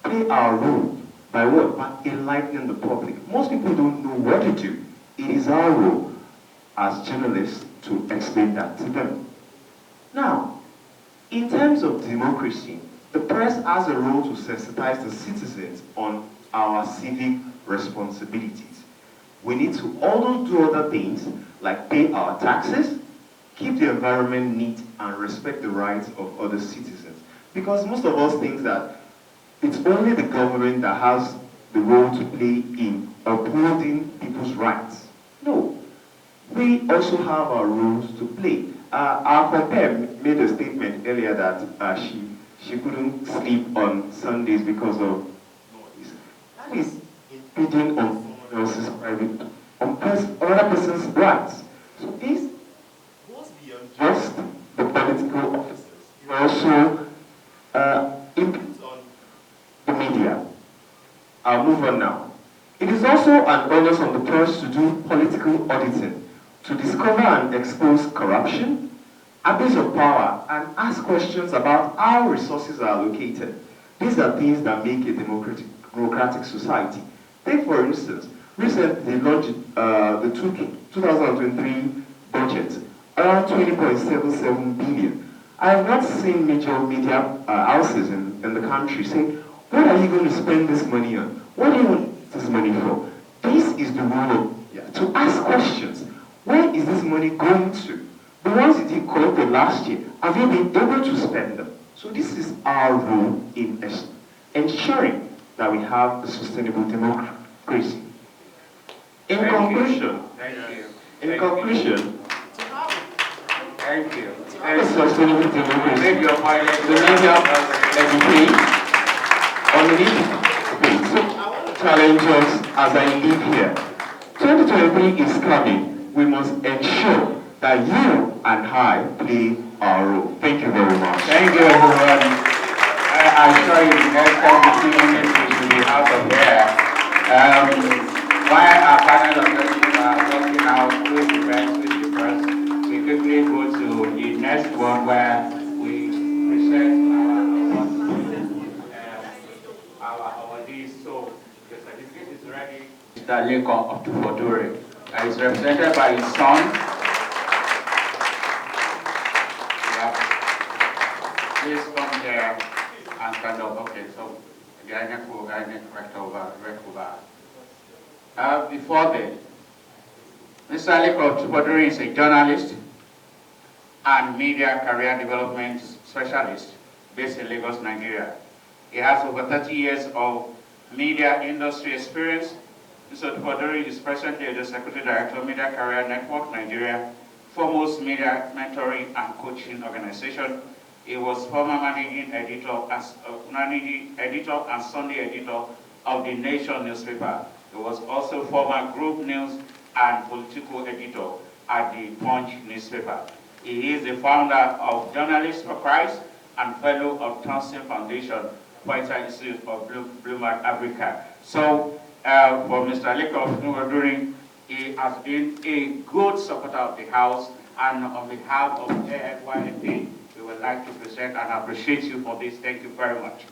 play our role by what? By enlightening the public. Most people don't know what to do. It is our role as journalists to explain that to them. Now, in terms of democracy, the press has a role to sensitize the citizens on our civic responsibilities. We need to also do other things like pay our taxes, keep the environment neat, and respect the rights of other citizens. Because most of us think that it's only the government that has the role to play in upholding people's rights. No, we also have our roles to play. Our compare made a statement earlier that she couldn't sleep on Sundays because of noise. That is impinging on someone else's private, another person's rights. So this goes beyond just the political officers. It also impinges on the media. I'll move on now. It is also an onus on the press to do political auditing, to discover and expose corruption, abuse of power, and ask questions about how resources are allocated. These are things that make a democratic society. Take, for instance, recently launched the 2023 budget, around 20.77 billion. I have not seen major media houses in the country say, what are you going to spend this money on? What do you want this money for? This is the role to ask questions. Where is this money going to? The ones that you collected last year, have you been able to spend them? So this is our role in ensuring that we have a sustainable democracy. In conclusion, Thank you. a sustainable democracy, Make your point. the media educate on the need. Okay, so I want to challenge us as I leave here. 2023 is coming. We must ensure that you and I play our role. Thank you very much. Thank you, everyone. I'm sure you guys can be to be out of here. While our panel of judges are working out who is the best, who is the first, we quickly go to the next one where we present our awardees. So the certificate is ready. Mr. Lincoln of Tufodure. It's represented by his son. Please come here and stand up. Okay, so before that, Mr. Aliko Tufodure is a journalist and media career development specialist based in Lagos, Nigeria. He has over 30 years of media industry experience. Mr. Tufodure is presently the Secretary Director of Media Career Network, Nigeria, foremost media mentoring and coaching organization. He was former managing editor and Sunday editor of the Nation newspaper. He was also former group news and political editor at the Punch newspaper. He is the founder of Journalists for Christ and fellow of Thompson Foundation, Pointer Institute of Bloomberg Africa. So, for Mr. Aliko Tufodure, he has been a good supporter of the House, and on behalf of AFYNP, we would like to present and appreciate you for this. Thank you very much.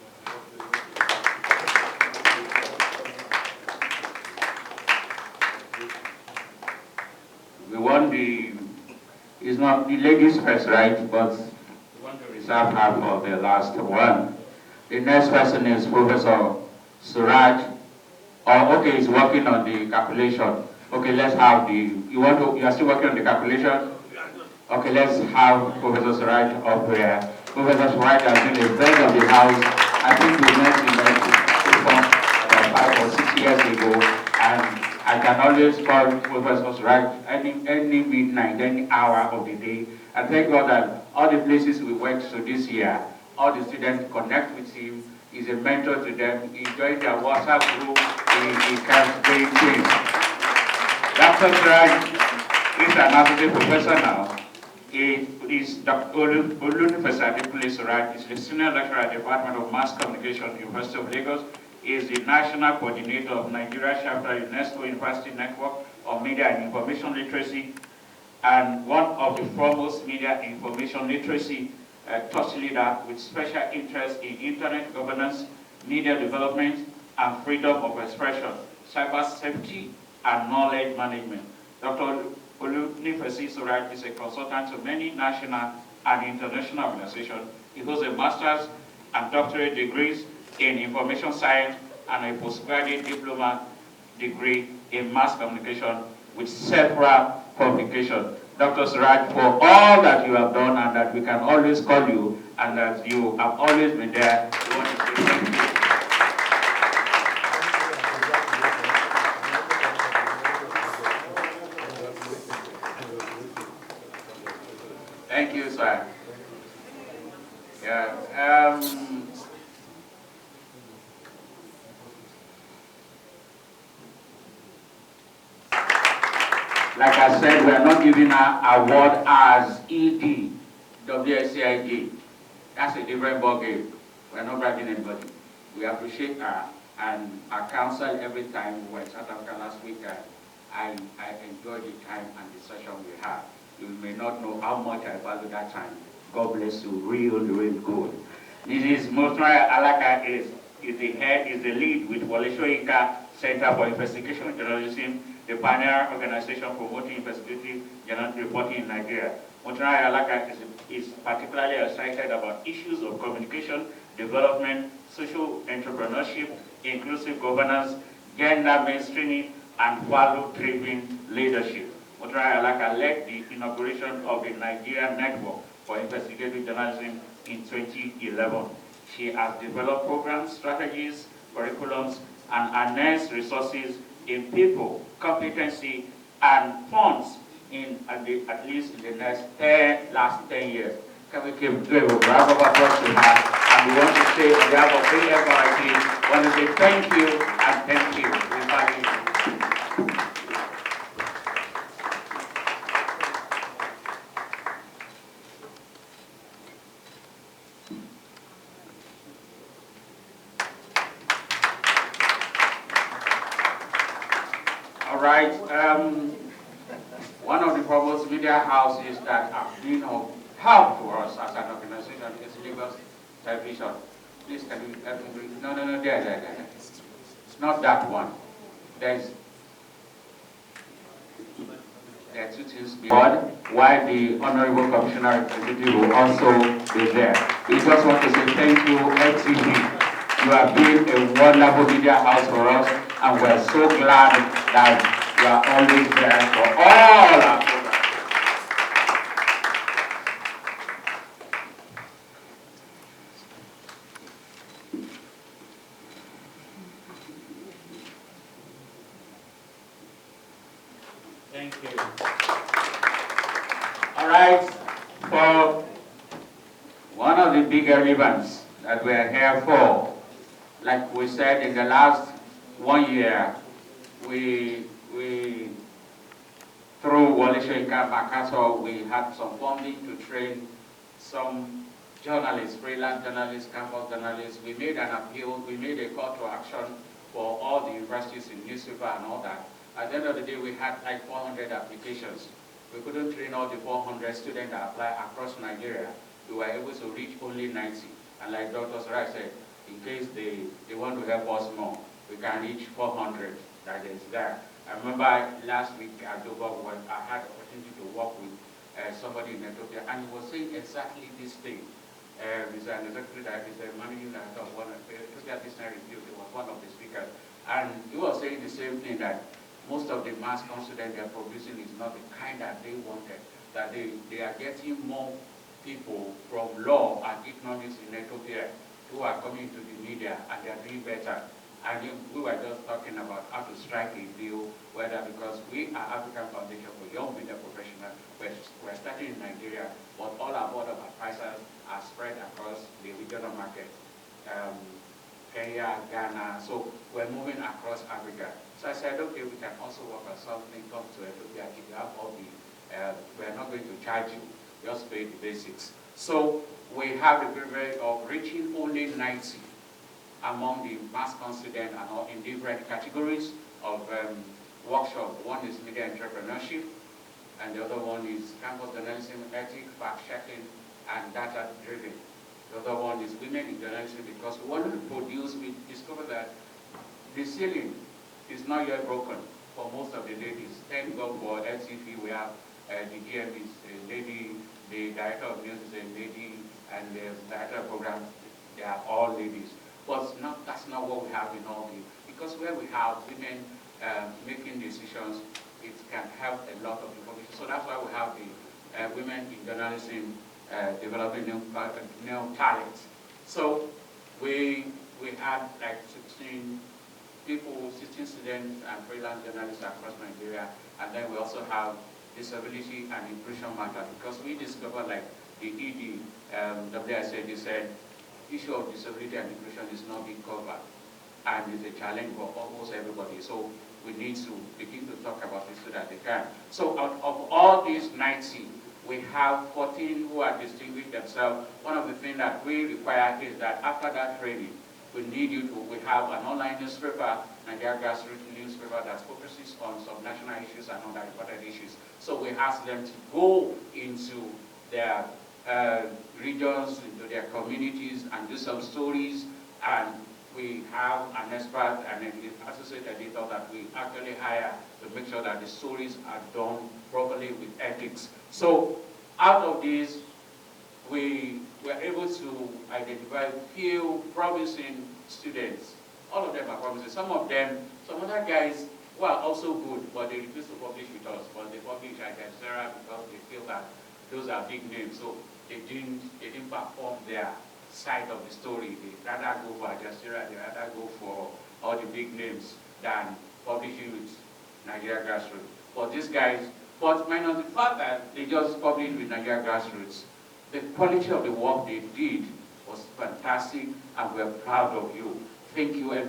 We want it's not the ladies first, right? But we want to reserve her for the last one. The next person is Professor Suraj. Oh, okay, he's working on the calculation. Okay, let's have you are still working on the calculation? Okay, let's have Professor Suraj up here. Professor Suraj has been a friend of the House. I think we met in about 5 or 6 years ago, and I can always call Professor Suraj any midnight, any hour of the day. And thank God that all the places we went to this year, all the students connect with him. He's a mentor to them. He joined their WhatsApp group. He can bring things. Dr. Suraj is an associate professor now. He is Dr. Olunifesa Adekunle Suraj. Is the senior lecturer at the Department of Mass Communication, University of Lagos. He is the national coordinator of Nigeria chapter UNESCO University Network of Media and Information Literacy, and one of the foremost media information literacy thought leader with special interest in internet governance, media development and freedom of expression, cyber safety, and knowledge management. Dr. Olunifesi Suraj is a consultant to many national and international organizations. He holds a master's and doctorate degrees in information science and a postgraduate diploma degree in mass communication with several publications. Dr. Suraj, for all that you have done and that we can always call you and that you have always been there, we want to say thank you. Thank you, sir. Yeah. Like I said, we are not giving an award as ED, WSCID. That's a different ballgame. We are not bragging anybody. We appreciate her and our council every time we were in South Africa last week. I enjoyed the time and the session we had. You may not know how much I value that time. God bless you, real good. This is Motrai Alaka is the lead with Wole Soyinka Center for Investigation Journalism, the pioneer organization promoting investigative journalism reporting in Nigeria. Motrai Alaka is particularly excited about issues of communication, development, social entrepreneurship, inclusive governance, gender mainstreaming, and value-driven leadership. Motrai Alaka led the inauguration of the Nigerian Network for Investigative Journalism in 2011. She has developed programs, strategies, curriculums, and harnessed resources in people, competency, and funds in at least in the last 10 years. Can we give a round of applause to her? And we want to say on behalf of AFRIT, we want to say thank you and thank you. We value you. All right. One of the proposed media houses that have been of help to us as an organization is Lagos Television. Please, can you help me read? No, there. It's not that one. There are two things beyond why the Honorable Commissioner Executive will also be there. We just want to say thank you, FTV. You have been a wonderful media house for us, and we're so glad that you are always there for all our programs. Thank you. All right, for one of the bigger events that we are here for, like we said in the last 1 year, we through Wole Soyinka Makassar, we had some funding to train some journalists, freelance journalists, campus journalists. We made an appeal, we made a call to action for all the universities in newspaper and all that. At the end of the day, we had like 400 applications. We couldn't train all the 400 students that apply across Nigeria. We were able to reach only 90. And like Dr. Sarai said, in case they want to help us more, we can reach 400 that is there. I remember last week at Dover when I had the opportunity to work with somebody in Ethiopia, and he was saying exactly this thing. He's an executive director, he's a managing director of one of the Ethiopia Dictionary Review. He was one of the speakers. And he was saying the same thing, that most of the mass students they are producing is not the kind that they wanted, that they are getting more people from law and economics in Ethiopia who are coming to the media and they are doing better. And we were just talking about how to strike a deal, whether because we are African Foundation for Young Media Professionals, we're starting in Nigeria, but all our board of advisors are spread across the regional market. Kenya, Ghana, so we're moving across Africa. So I said, okay, we can also work on something, come to Ethiopia, if you have all the, we're not going to charge you, just pay the basics. So we have the privilege of reaching only 90 among the mass students and all in different categories of workshop. One is media entrepreneurship, and the other one is campus journalism, ethics, fact-checking, and data-driven. The other one is women in journalism, because we want to produce, we discover that the ceiling is not yet broken for most of the ladies. Thank God for LTV, we have the GM is a lady, the director of news is a lady, and the director of programs, they are all ladies. But that's not what we have in all the, because where we have women making decisions, it can help a lot of information. So that's why we have the women in journalism developing new talents. So we had like 16 people, 16 students and freelance journalists across Nigeria, and then we also have disability and inclusion matter, because we discovered like the ED, WSA, they said issue of disability and inclusion is not being covered, and it's a challenge for almost everybody. So we need to begin to talk about this so that they can. So out of all these 90, we have 14 who are distinguished themselves. One of the things that we require is that after that training, we need you to, we have an online newspaper, Nigeria Grassroots newspaper, that focuses on some national issues and underreported issues. So we ask them to go into their regions, into their communities, and do some stories. And we have an expert and an associate editor that we actually hire to make sure that the stories are done properly with ethics. So out of this, we were able to identify few promising students. All of them are promising. Some of them, some other guys were also good, but they refused to publish with us. But they published at Sarah because they feel that those are big names. So they didn't perform their side of the story. They rather go for Al-Jazeera, they rather go for all the big names than publishing with Nigeria Grassroots. But these guys, but minus the fact that they just published with Nigeria Grassroots, the quality of the work they did was fantastic, and we're proud of you. Thank you, everyone.